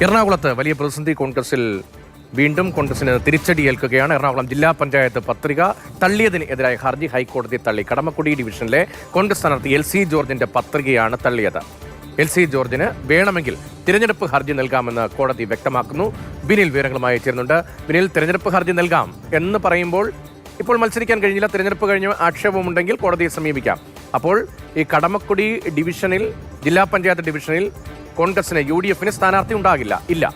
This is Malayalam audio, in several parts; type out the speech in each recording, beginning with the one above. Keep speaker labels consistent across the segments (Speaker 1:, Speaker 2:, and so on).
Speaker 1: എറണാകുളത്ത് വലിയ പ്രതിസന്ധി കോൺഗ്രസിൽ വീണ്ടും കോൺഗ്രസിന് തിരിച്ചടിയേൽക്കുകയാണ്. എറണാകുളം ജില്ലാ പഞ്ചായത്ത് പത്രിക തള്ളിയതിന് എതിരായ ഹർജി ഹൈക്കോടതി തള്ളി. കടമക്കുടി ഡിവിഷനിലെ കോൺഗ്രസ് സ്ഥാനാർത്ഥി LC ജോർജിന്റെ പത്രികയാണ് തള്ളിയത്. LC ജോർജിന് വേണമെങ്കിൽ തിരഞ്ഞെടുപ്പ് ഹർജി നൽകാമെന്ന് കോടതി വ്യക്തമാക്കുന്നു. ബിനിൽ വിവരങ്ങളുമായി ചേരുന്നുണ്ട്. ബിനിൽ, തിരഞ്ഞെടുപ്പ് ഹർജി നൽകാം എന്ന് പറയുമ്പോൾ ഇപ്പോൾ മത്സരിക്കാൻ കഴിഞ്ഞില്ല, തിരഞ്ഞെടുപ്പ് കഴിഞ്ഞ് ആക്ഷേപമുണ്ടെങ്കിൽ കോടതിയെ സമീപിക്കാം. അപ്പോൾ ഈ കടമക്കുടി ഡിവിഷനിൽ, ജില്ലാ പഞ്ചായത്ത് ഡിവിഷനിൽ കോൺഗ്രസിന് UDF സ്ഥാനാർത്ഥി ഉണ്ടാകില്ല. ഇല്ല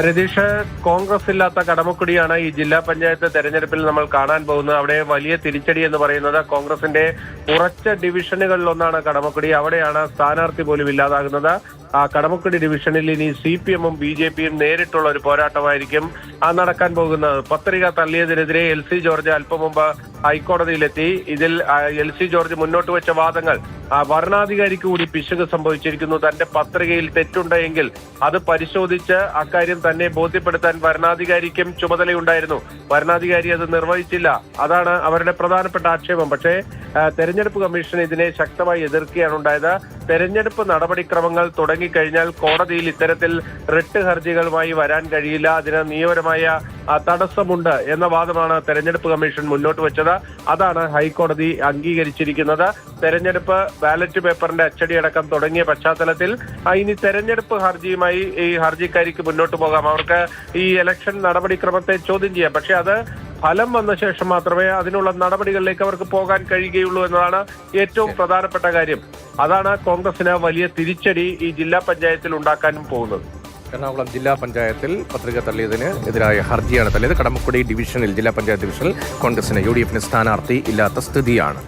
Speaker 2: രതീഷ്, കോൺഗ്രസ് ഇല്ലാത്ത കടമക്കുടിയാണ് ഈ ജില്ലാ പഞ്ചായത്ത് തെരഞ്ഞെടുപ്പിൽ നമ്മൾ കാണാൻ പോകുന്നത്. അവിടെ വലിയ തിരിച്ചടി എന്ന് പറയുന്നത് കോൺഗ്രസിന്റെ ഉറച്ച ഡിവിഷനുകളിൽ ഒന്നാണ് കടമക്കുടി. അവിടെയാണ് സ്ഥാനാർത്ഥി പോലും ഇല്ലാതാകുന്നത്. കടമക്കുടി ഡിവിഷനിൽ ഇനി CPM-ഉം BJP-യും നേരിട്ടുള്ള ഒരു പോരാട്ടമായിരിക്കും നടക്കാൻ പോകുന്നത്. പത്രിക തള്ളിയതിനെതിരെ LC ജോർജ് അല്പം മുമ്പ് ഹൈക്കോടതിയിലെത്തി. ഇതിൽ LC ജോർജ് മുന്നോട്ട് വെച്ച വാദങ്ങൾ വരണാധികാരിക്ക് കൂടി പിശക് സംഭവിച്ചിരിക്കുന്നു. തന്റെ പത്രികയിൽ തെറ്റുണ്ടെങ്കിൽ അത് പരിശോധിച്ച് അക്കാര്യം തന്നെ ബോധ്യപ്പെടുത്താൻ വരണാധികാരിക്കും ചുമതലയുണ്ടായിരുന്നു. വരണാധികാരി അത് നിർവഹിച്ചില്ല. അതാണ് അവരുടെ പ്രധാനപ്പെട്ട ആക്ഷേപം. പക്ഷേ തെരഞ്ഞെടുപ്പ് കമ്മീഷൻ ഇതിനെ ശക്തമായി എതിർക്കുകയാണ് ഉണ്ടായത്. തെരഞ്ഞെടുപ്പ് നടപടിക്രമങ്ങൾ തുടങ്ങിക്കഴിഞ്ഞാൽ കോടതിയിൽ ഇത്തരത്തിൽ റിട്ട് ഹർജികളുമായി വരാൻ കഴിയില്ല, അതിന് നിയമപരമായ തടസ്സമുണ്ട് എന്ന വാദമാണ് തെരഞ്ഞെടുപ്പ് കമ്മീഷൻ മുന്നോട്ട് വെച്ചത്. അതാണ് ഹൈക്കോടതി അംഗീകരിച്ചിരിക്കുന്നത്. തെരഞ്ഞെടുപ്പ് ബാലറ്റ് പേപ്പറിന്റെ അച്ചടി അടക്കം തുടങ്ങിയ പശ്ചാത്തലത്തിൽ ഇനി തെരഞ്ഞെടുപ്പ് ഹർജിയുമായി ഈ ഹർജിക്കാരിക്ക് മുന്നോട്ട് പോകാം. അവർക്ക് ഈ ഇലക്ഷൻ നടപടിക്രമത്തെ ചോദ്യം ചെയ്യാം. പക്ഷെ അത് ഫലം വന്ന ശേഷം മാത്രമേ അതിനുള്ള നടപടികളിലേക്ക് അവർക്ക് പോകാൻ കഴിയുകയുള്ളൂ എന്നതാണ് ഏറ്റവും പ്രധാനപ്പെട്ട കാര്യം. അതാണ് കോൺഗ്രസിന് വലിയ തിരിച്ചടി ഈ ജില്ലാ പഞ്ചായത്തിൽ ഉണ്ടാക്കാനും പോകുന്നത്.
Speaker 1: എറണാകുളം ജില്ലാ പഞ്ചായത്തിൽ പത്രിക തള്ളിയതിന് എതിരായ ഹർജിയാണ് തള്ളിയത്. കടമക്കുടി ഡിവിഷനിൽ, ജില്ലാ പഞ്ചായത്ത് ഡിവിഷനിൽ കോൺഗ്രസിന് UDF സ്ഥാനാർത്ഥി ഇല്ലാത്ത സ്ഥിതിയാണ്.